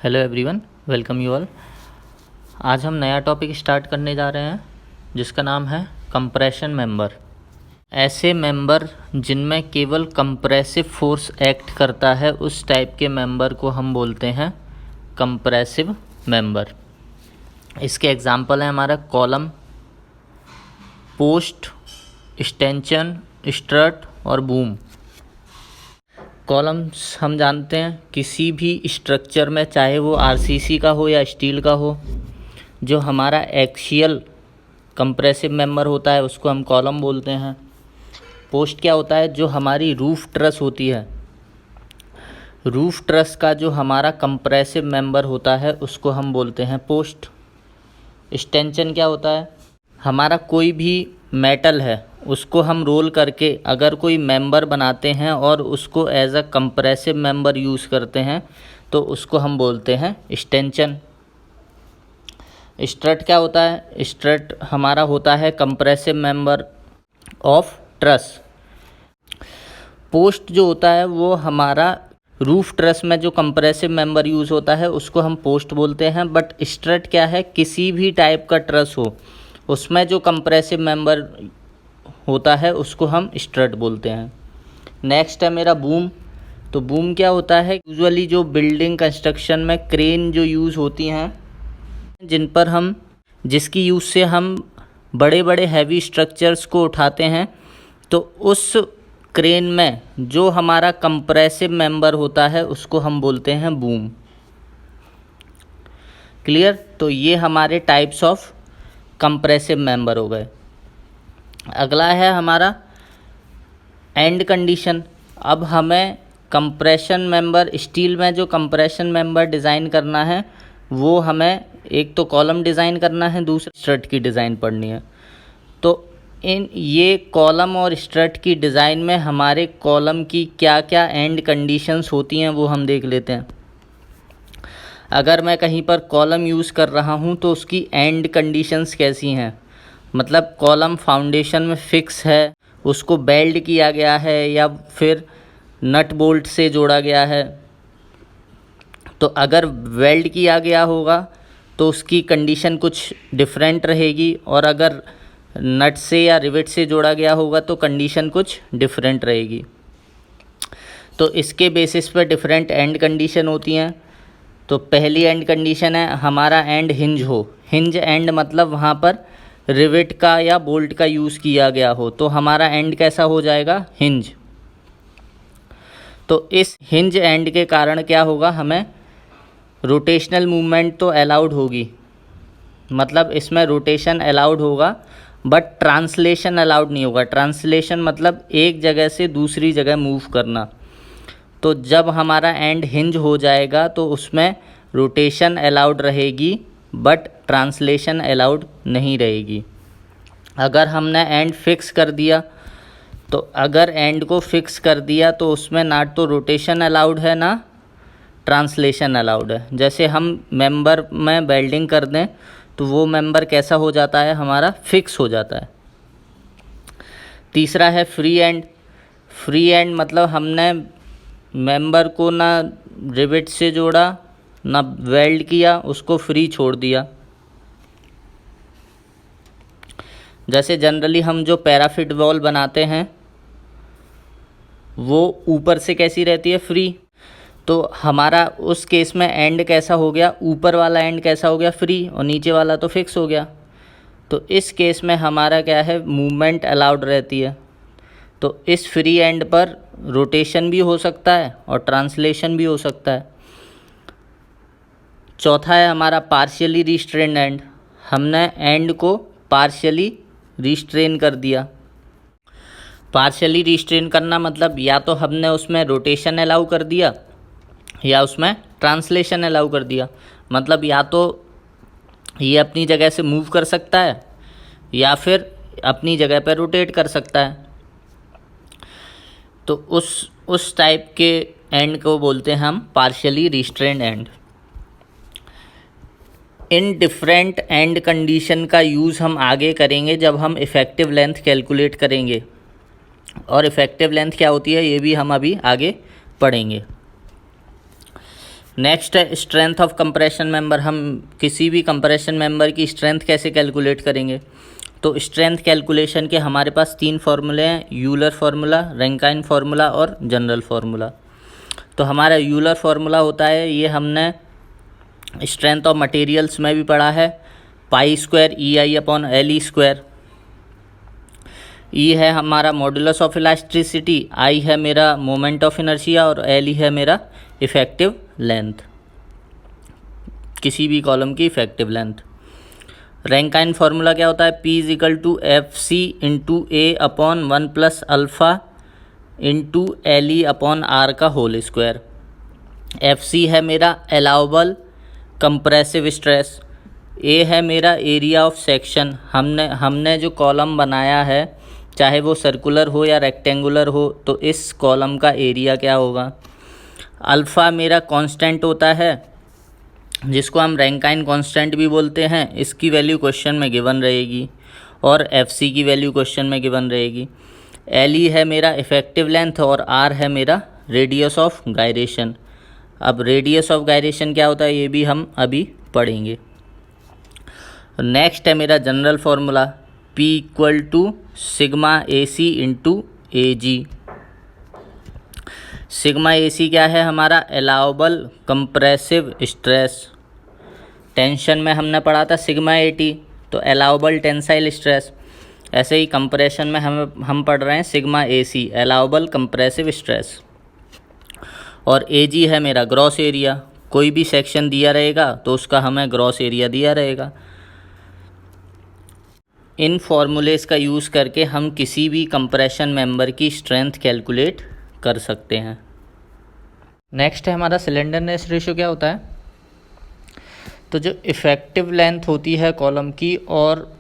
Hello everyone, welcome you all. आज हम नया टॉपिक स्टार्ट करने जा रहे हैं जिसका नाम है कंप्रेशन मेंबर। ऐसे मेंबर जिनमें केवल कंप्रेसिव फोर्स एक्ट करता है उस टाइप के मेंबर को हम बोलते हैं कंप्रेसिव मेंबर। इसके एग्जांपल हैं हमारा कॉलम, पोस्ट, स्टेंशन, स्ट्रट और बूम। कॉलम्स हम जानते हैं किसी भी स्ट्रक्चर में, चाहे वो आरसीसी का हो या स्टील का हो, जो हमारा एक्सियल कंप्रेसिव मेंबर होता है उसको हम कॉलम बोलते हैं। पोस्ट क्या होता है? जो हमारी रूफ ट्रस होती है, रूफ ट्रस का जो हमारा कंप्रेसिव मेंबर होता है उसको हम बोलते हैं पोस्ट। स्टेंशन क्या होता है? हमारा कोई भी मेटल है उसको हम रोल करके अगर कोई मेंबर बनाते हैं और उसको as a compressive member use करते हैं तो उसको हम बोलते हैं स्टेंशन। स्ट्रट क्या होता है? स्ट्रट हमारा होता है compressive member of truss. Post जो होता है वो हमारा रूफ ट्रस में जो कंप्रेसिव मेंबर यूज़ होता है उसको हम पोस्ट बोलते हैं। बट स्ट्रट क्या है? किसी भी टाइप का ट्रस हो उसमें जो कंप्रेसिव मेंबर होता है उसको हम स्ट्रट बोलते हैं। नेक्स्ट है मेरा बूम। तो बूम क्या होता है? यूजुअली जो बिल्डिंग कंस्ट्रक्शन में क्रेन जो यूज़ होती हैं, जिसकी यूज़ से हम बड़े बड़े हैवी स्ट्रक्चर्स को उठाते हैं, तो उस क्रेन में जो हमारा कंप्रेसिव मेंबर होता है उसको हम बोलते हैं बूम। क्लियर? तो ये हमारे टाइप्स ऑफ कंप्रेसिव मेंबर हो गए। अगला है हमारा एंड कंडीशन। अब हमें कंप्रेशन मेंबर, स्टील में जो कंप्रेशन मेंबर डिज़ाइन करना है वो हमें एक तो कॉलम डिज़ाइन करना है, दूसरा स्ट्रट की डिज़ाइन पढ़नी है। तो ये कॉलम और स्ट्रट की डिज़ाइन में हमारे कॉलम की क्या क्या एंड कंडीशंस होती हैं वो हम देख लेते हैं। अगर मैं कहीं पर कॉलम यूज़ कर रहा हूँ तो उसकी एंड कंडीशंस कैसी हैं? मतलब कॉलम फाउंडेशन में फिक्स है, उसको बेल्ड किया गया है या फिर नट बोल्ट से जोड़ा गया है। तो अगर वेल्ड किया गया होगा तो उसकी कंडीशन कुछ डिफरेंट रहेगी, और अगर नट से या रिवेट से जोड़ा गया होगा तो कंडीशन कुछ डिफरेंट रहेगी। तो इसके बेसिस पर डिफरेंट एंड कंडीशन होती हैं। तो पहली एंड कंडीशन है हमारा एंड हिंज हो। हिंज एंड मतलब वहाँ पर रिवेट का या बोल्ट का यूज़ किया गया हो, तो हमारा एंड कैसा हो जाएगा? हिंज। तो इस हिंज एंड के कारण क्या होगा? हमें रोटेशनल मूवमेंट तो अलाउड होगी, मतलब इसमें रोटेशन अलाउड होगा, बट ट्रांसलेशन अलाउड नहीं होगा। ट्रांसलेशन मतलब एक जगह से दूसरी जगह मूव करना। तो जब हमारा एंड हिंज हो जाएगा तो उसमें रोटेशन अलाउड रहेगी बट ट्रांसलेशन अलाउड नहीं रहेगी। अगर हमने एंड फिक्स कर दिया, तो अगर एंड को फिक्स कर दिया तो उसमें ना तो रोटेशन अलाउड है ना ट्रांसलेशन अलाउड है। जैसे हम मेंबर में वेल्डिंग कर दें तो वो मेंबर कैसा हो जाता है? हमारा फिक्स हो जाता है। तीसरा है फ्री एंड। फ्री एंड मतलब हमने मेंबर को ना रिवेट से जोड़ा ना वेल्ड किया, उसको फ्री छोड़ दिया। जैसे जनरली हम जो पैराफिट वॉल बनाते हैं वो ऊपर से कैसी रहती है? फ्री। तो हमारा उस केस में एंड कैसा हो गया? ऊपर वाला एंड कैसा हो गया? फ्री, और नीचे वाला तो फिक्स हो गया। तो इस केस में हमारा क्या है? मूवमेंट अलाउड रहती है। तो इस फ्री एंड पर रोटेशन भी हो सकता है और ट्रांसलेशन भी हो सकता है। चौथा है हमारा पार्शियली रिस्ट्रेन्ड एंड। हमने एंड को पार्शियली रिस्ट्रेन कर दिया। पार्शियली रिस्ट्रेन करना मतलब या तो हमने उसमें रोटेशन अलाउ कर दिया या उसमें ट्रांसलेशन अलाउ कर दिया। मतलब या तो ये अपनी जगह से मूव कर सकता है या फिर अपनी जगह पर रोटेट कर सकता है। तो उस टाइप के एंड को बोलते हैं हम partially restrained and. In different and condition का यूज़ हम आगे करेंगे जब हम इफ़ेक्टिव लेंथ कैलकुलेट करेंगे, और इफ़ेक्टिव लेंथ क्या होती है ये भी हम अभी आगे पढ़ेंगे। नेक्स्ट है स्ट्रेंथ ऑफ कंप्रेशन मेंबर। हम किसी भी कंप्रेशन मेंबर की स्ट्रेंथ कैसे कैलकुलेट करेंगे? तो स्ट्रेंथ कैलकुलेशन के हमारे पास 3 फार्मूले हैं, यूलर फार्मूला, रैंकाइन फार्मूला और जनरल फार्मूला। तो हमारा यूलर फार्मूला होता है, ये हमने स्ट्रेंथ ऑफ मटेरियल्स में भी पढ़ा है, pi square EI upon LE square. E है हमारा मॉडुलस ऑफ इलास्टिसिटी, I है मेरा मोमेंट ऑफ इनर्शिया और LE है मेरा इफ़ेक्टिव लेंथ, किसी भी कॉलम की इफ़ेक्टिव लेंथ। रैंकाइन फार्मूला क्या होता है? P is equal to FC into A upon 1 plus alpha into LE upon R का होल स्क्वायर। FC है मेरा अलाउबल कंप्रेसिव स्ट्रेस, A है मेरा एरिया ऑफ सेक्शन। हमने जो कॉलम बनाया है, चाहे वो सर्कुलर हो या रेक्टेंगुलर हो, तो इस कॉलम का एरिया क्या होगा? अल्फ़ा मेरा कांस्टेंट होता है, जिसको हम रैंकाइन कांस्टेंट भी बोलते हैं, इसकी वैल्यू क्वेश्चन में गिवन रहेगी, और FC की वैल्यू क्वेश्चन में गिवन रहेगी। LE है मेरा इफ़ेक्टिव लेंथ और R है मेरा रेडियस ऑफ गायरेशन। अब रेडियस ऑफ गायरेशन क्या होता है, ये भी हम अभी पढ़ेंगे। नेक्स्ट है मेरा general formula, P equal to sigma AC into AG। Sigma AC क्या है? हमारा अलाउबल कंप्रेसिव स्ट्रेस। टेंशन में हमने पढ़ा था सिग्मा 80, तो अलाउबल टेंसाइल स्ट्रेस। ऐसे ही कंप्रेशन में हम पढ़ रहे हैं sigma AC, allowable compressive stress. और AG है मेरा ग्रॉस एरिया। कोई भी सेक्शन दिया रहेगा तो उसका हमें ग्रॉस एरिया दिया रहेगा। इन फॉर्मूलेस का यूज़ करके हम किसी भी कंप्रेशन मेंबर की स्ट्रेंथ कैलकुलेट कर सकते हैं। नेक्स्ट है हमारा सिलेंडरनेस रेशियो। क्या होता है? तो जो इफ़ेक्टिव लेंथ होती है कॉलम की और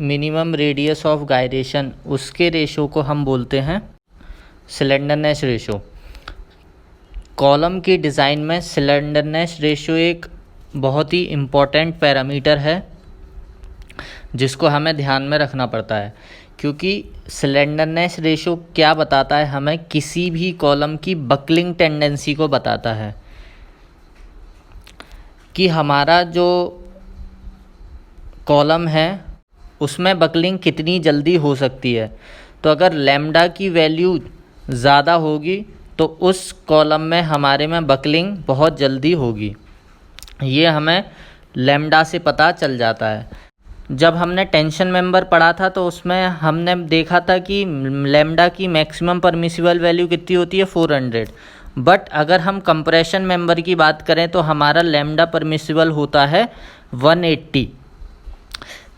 मिनिमम रेडियस ऑफ गायरेशन, उसके रेशियो को हम बोलते हैं सिलेंडरनेस रेशियो। कॉलम की डिज़ाइन में सिलेंडरनेस रेशियो एक बहुत ही इम्पॉर्टेंट पैरामीटर है, जिसको हमें ध्यान में रखना पड़ता है, क्योंकि सिलेंडरनेस रेशियो क्या बताता है? हमें किसी भी कॉलम की बकलिंग टेंडेंसी को बताता है कि हमारा जो कॉलम है उसमें बकलिंग कितनी जल्दी हो सकती है। तो अगर लैम्डा की वैल्यू ज़्यादा होगी तो उस कॉलम में हमारे में बकलिंग बहुत जल्दी होगी। ये हमें लैम्डा से पता चल जाता है। जब हमने टेंशन मेंबर पढ़ा था तो उसमें हमने देखा था कि लैम्डा की मैक्सिमम परमिसिबल वैल्यू कितनी होती है? 400। बट अगर हम कंप्रेशन मेंबर की बात करें तो हमारा लैम्डा परमिसिबल होता है 180,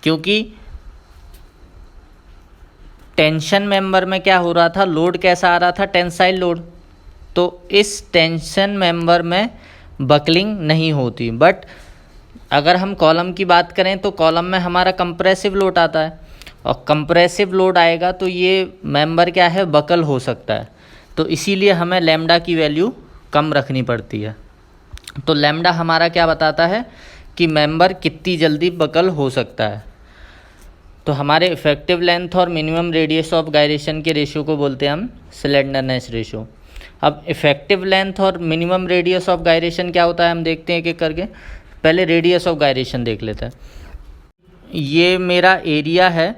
क्योंकि टेंशन मेंबर में क्या हो रहा था? लोड कैसा आ रहा था? Tensile load. तो इस टेंशन मेंबर में बकलिंग नहीं होती। बट अगर हम कॉलम की बात करें तो कॉलम में हमारा कंप्रेसिव लोड आता है, और कंप्रेसिव लोड आएगा तो ये मेंबर क्या है? बकल हो सकता है। तो इसीलिए हमें लैम्डा की वैल्यू कम रखनी पड़ती है। तो लैम्डा हमारा क्या बताता है कि मेंबर कितनी जल्दी बकल हो सकता है। तो हमारे इफ़ेक्टिव लेंथ और मिनिमम रेडियस ऑफ गायरेशन के रेशियो को बोलते हैं हम सिलेंडरनेस रेशियो। अब इफ़ेक्टिव लेंथ और मिनिमम रेडियस ऑफ गायरेशन क्या होता है, हम देखते हैं एक-एक करके। पहले रेडियस ऑफ गायरेशन देख लेते हैं। ये मेरा एरिया है,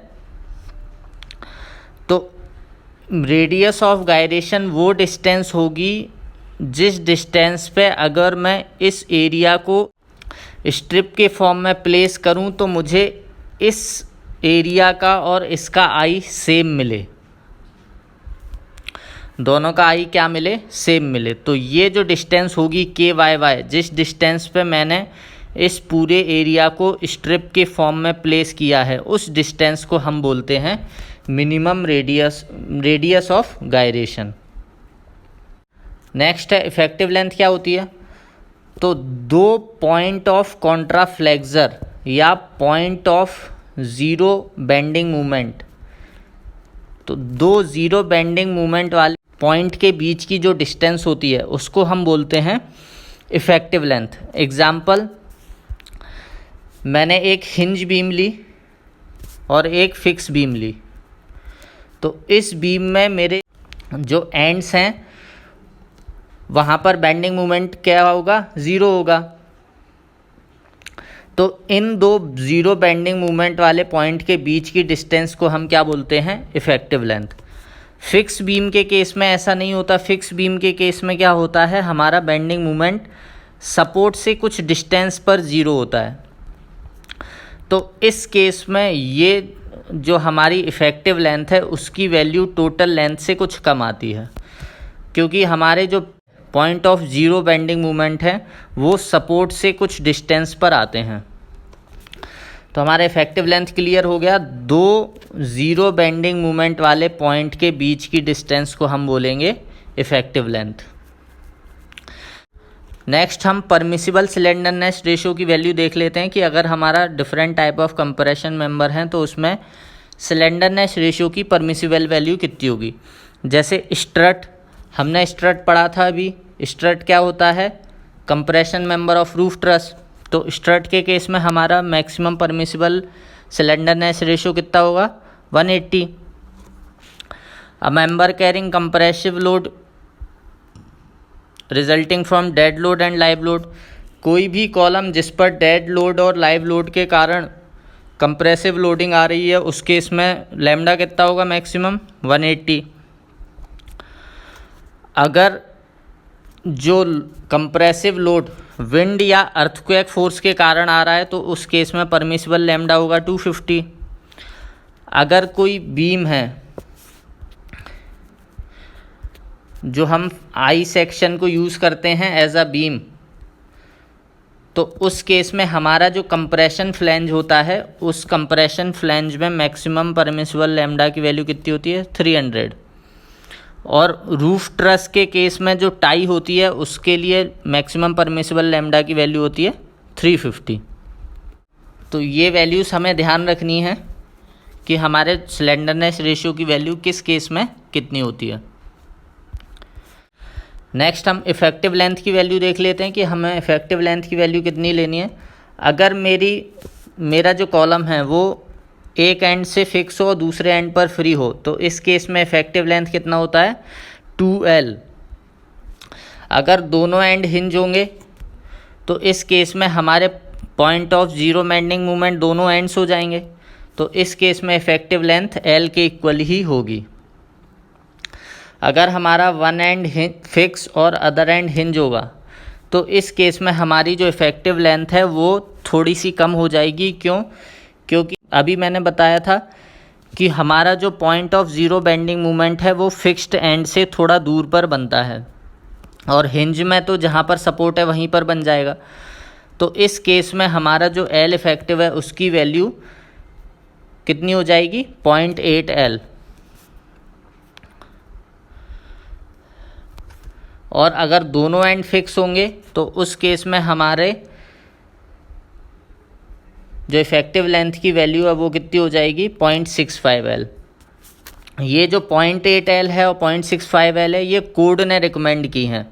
तो रेडियस ऑफ गायरेशन वो डिस्टेंस होगी जिस डिस्टेंस पे अगर मैं इस एरिया को स्ट्रिप के फॉर्म में प्लेस करूं तो मुझे इस एरिया का और इसका आई सेम मिले, दोनों का आई क्या मिले? सेम मिले। तो ये जो डिस्टेंस होगी KYY, जिस डिस्टेंस पे मैंने इस पूरे एरिया को स्ट्रिप के फॉर्म में प्लेस किया है, उस डिस्टेंस को हम बोलते हैं minimum radius of gyration. Next है इफ़ेक्टिव लेंथ। क्या होती है? तो 2 पॉइंट ऑफ कॉन्ट्राफ्लेक्सर या point of zero bending movement, तो 2 ज़ीरो बेंडिंग मूवमेंट वाले पॉइंट के बीच की जो डिस्टेंस होती है उसको हम बोलते हैं इफ़ेक्टिव लेंथ। एग्जाम्पल, मैंने एक हिंज बीम ली और एक फिक्स बीम ली, तो इस बीम में मेरे जो एंड्स हैं वहाँ पर बेंडिंग मोमेंट क्या होगा, ज़ीरो होगा। तो इन दो ज़ीरो बेंडिंग मोमेंट वाले पॉइंट के बीच की डिस्टेंस को हम क्या बोलते हैं, इफ़ेक्टिव लेंथ। फिक्स बीम के केस में ऐसा नहीं होता। फिक्स बीम के केस में क्या होता है, हमारा बेंडिंग मोमेंट सपोर्ट से कुछ डिस्टेंस पर ज़ीरो होता है। तो इस केस में ये जो हमारी इफ़ेक्टिव लेंथ है उसकी वैल्यू टोटल लेंथ से कुछ कम आती है, क्योंकि हमारे जो point of zero bending moment है वो सपोर्ट से कुछ डिस्टेंस पर आते हैं। तो हमारा इफ़ेक्टिव लेंथ क्लियर हो गया। दो ज़ीरो बेंडिंग मोमेंट वाले पॉइंट के बीच की डिस्टेंस को हम बोलेंगे इफ़ेक्टिव लेंथ। नेक्स्ट हम परमिसिबल स्लेंडरनेस रेशियो की वैल्यू देख लेते हैं कि अगर हमारा different type of compression member हैं तो उसमें स्लेंडरनेस रेशियो की परमिसिबल वैल्यू कितनी होगी। जैसे स्ट्रट, हमने स्ट्रट पढ़ा था अभी। स्ट्रट क्या होता है, compression member of roof truss. तो स्ट्रट के केस में हमारा मैक्सिमम परमिसिबल स्लेंडरनेस रेशियो कितना होगा, 180। A member carrying compressive load resulting from dead load and live load, कोई भी कॉलम जिस पर डेड लोड और लाइव लोड के कारण कंप्रेसिव लोडिंग आ रही है उस केस में लैम्डा कितना होगा, मैक्सिमम 180। अगर जो कंप्रेसिव लोड विंड या अर्थक्वेक फोर्स के कारण आ रहा है तो उस केस में परमिसिबल लैम्डा होगा 250। अगर कोई बीम है जो हम आई सेक्शन को यूज़ करते हैं एज अ बीम, तो उस केस में हमारा जो कंप्रेशन फ्लैंज होता है उस कंप्रेशन फ्लैंज में मैक्सिमम परमिसिबल लैम्डा की वैल्यू कितनी होती है, 300। और रूफ ट्रस के केस में जो टाई होती है उसके लिए मैक्सिमम परमिसिबल लैम्डा की वैल्यू होती है 350। तो ये वैल्यूज़ हमें ध्यान रखनी है कि हमारे स्लेंडरनेस रेशियो की वैल्यू किस केस में कितनी होती है। नेक्स्ट हम इफ़ेक्टिव लेंथ की वैल्यू देख लेते हैं कि हमें इफ़ेक्टिव लेंथ की वैल्यू कितनी लेनी है। अगर मेरा जो कॉलम है वो एक एंड से फिक्स हो और दूसरे एंड पर फ्री हो तो इस केस में इफ़ेक्टिव लेंथ कितना होता है, 2L। अगर दोनों एंड हिंज होंगे तो इस केस में हमारे point of zero bending moment दोनों एंड्स हो जाएंगे, तो इस केस में इफ़ेक्टिव लेंथ L के इक्वल ही होगी। अगर हमारा वन एंड फिक्स और अदर एंड हिंज होगा तो इस केस में हमारी जो इफ़ेक्टिव लेंथ है वो थोड़ी सी कम हो जाएगी। क्यों? क्योंकि अभी मैंने बताया था कि हमारा जो point of zero bending moment है वो फिक्स्ड एंड से थोड़ा दूर पर बनता है और हिंज में तो जहाँ पर सपोर्ट है वहीं पर बन जाएगा। तो इस केस में हमारा जो L इफ़ेक्टिव है उसकी वैल्यू कितनी हो जाएगी, 0.8L। और अगर दोनों एंड फिक्स होंगे तो उस केस में हमारे जो इफ़ेक्टिव लेंथ की वैल्यू है वो कितनी हो जाएगी, 0.65L। ये जो 0.8L है और 0.65L है ये कोड ने रिकमेंड की हैं,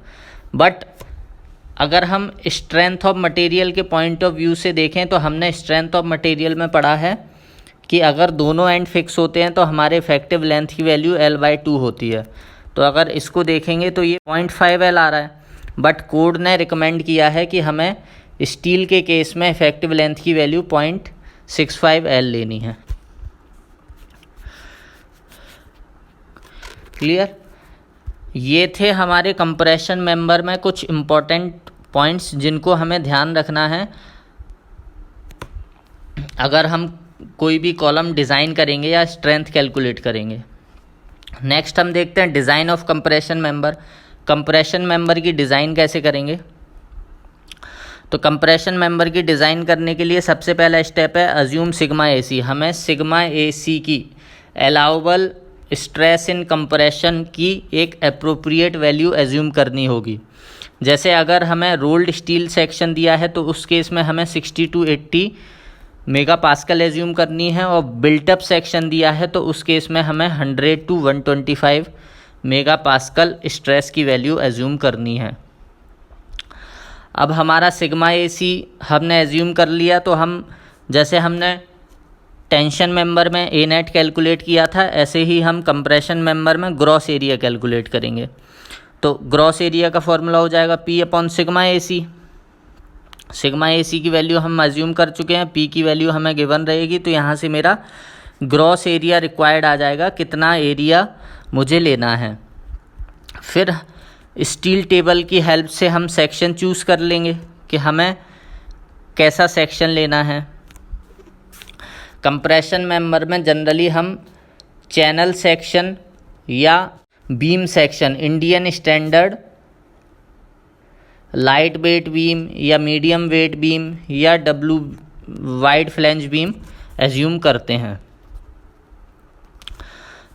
बट अगर हम स्ट्रेंथ ऑफ मटेरियल के पॉइंट ऑफ व्यू से देखें तो हमने स्ट्रेंथ ऑफ मटेरियल में पढ़ा है कि अगर दोनों एंड फिक्स होते हैं तो हमारे इफ़ेक्टिव लेंथ की वैल्यू L/2 होती है। तो अगर इसको देखेंगे तो ये 0.5L आ रहा है, बट कोड ने रिकमेंड किया है कि हमें स्टील के केस में इफ़ेक्टिव लेंथ की वैल्यू 0.65L लेनी है। क्लियर? ये थे हमारे कंप्रेशन मेंबर में कुछ इम्पोर्टेंट पॉइंट्स जिनको हमें ध्यान रखना है अगर हम कोई भी कॉलम डिज़ाइन करेंगे या स्ट्रेंथ कैलकुलेट करेंगे। नेक्स्ट हम देखते हैं design of compression member. Compression member की डिज़ाइन कैसे करेंगे। तो कंप्रेशन मेंबर की डिज़ाइन करने के लिए सबसे पहला स्टेप है अज्यूम सिग्मा AC। हमें सिग्मा AC की अलाउबल स्ट्रेस इन कंप्रेशन की एक अप्रोप्रिएट वैल्यू एज्यूम करनी होगी। जैसे अगर हमें रोल्ड स्टील सेक्शन दिया है तो उस केस में हमें 60 to 80 मेगा पास्कल एज्यूम करनी है, और बिल्टअप सेक्शन दिया है तो उस केस में हमें 100 to 125 मेगा पास्कल स्ट्रेस की वैल्यू एज्यूम करनी है। अब हमारा सिग्मा AC हमने एज्यूम कर लिया तो हम जैसे हमने टेंशन मेंबर में A नेट कैलकुलेट किया था ऐसे ही हम कंप्रेशन मेंबर में ग्रॉस एरिया कैलकुलेट करेंगे। तो ग्रॉस एरिया का फॉर्मूला हो जाएगा P अपॉन सिग्मा ए सी। सिग्मा ए सी की वैल्यू हम अज्यूम कर चुके हैं, P की वैल्यू हमें गिवन रहेगी, तो यहाँ से मेरा ग्रॉस एरिया रिक्वायर्ड आ जाएगा, कितना एरिया मुझे लेना है। फिर स्टील टेबल की हेल्प से हम सेक्शन चूज़ कर लेंगे कि हमें कैसा सेक्शन लेना है। कंप्रेशन मेंबर में जनरली हम चैनल सेक्शन या beam section, Indian standard light weight beam या मीडियम वेट बीम या W wide flange beam assume करते हैं।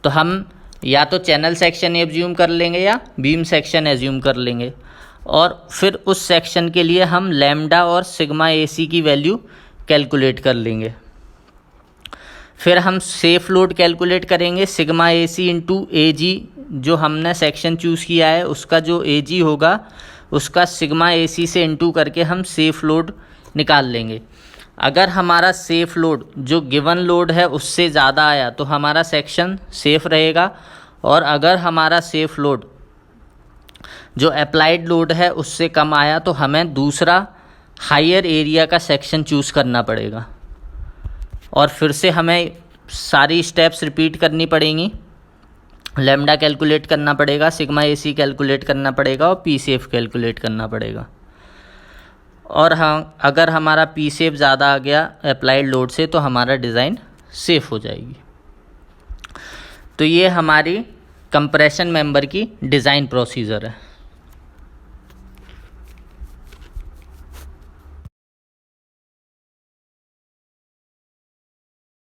तो हम या तो चैनल सेक्शन एज्यूम कर लेंगे या बीम सेक्शन एज्यूम कर लेंगे, और फिर उस सेक्शन के लिए हम लैम्डा और सिग्मा ए सी की वैल्यू कैलकुलेट कर लेंगे। फिर हम सेफ लोड कैलकुलेट करेंगे, सिग्मा ए सी इंटू ए जी, जो हमने सेक्शन चूज़ किया है उसका जो ए जी होगा उसका सिग्मा ए सी से इंटू करके हम सेफ लोड निकाल लेंगे। अगर हमारा सेफ लोड जो गिवन लोड है उससे ज़्यादा आया तो हमारा सेक्शन सेफ रहेगा, और अगर हमारा सेफ लोड जो अप्लाइड लोड है उससे कम आया तो हमें दूसरा हायर एरिया का सेक्शन चूज़ करना पड़ेगा। और फिर से हमें सारी स्टेप्स रिपीट करनी पड़ेंगी। लैम्डा कैलकुलेट करना पड़ेगा, सिग्मा ए सी कैलकुलेट करना पड़ेगा और पी सेफ कैलकुलेट करना पड़ेगा। और हाँ, अगर हमारा पी सेफ ज़्यादा आ गया अप्लाइड लोड से तो हमारा डिज़ाइन सेफ हो जाएगी। तो ये हमारी कंप्रेशन मेंबर की डिज़ाइन प्रोसीजर है।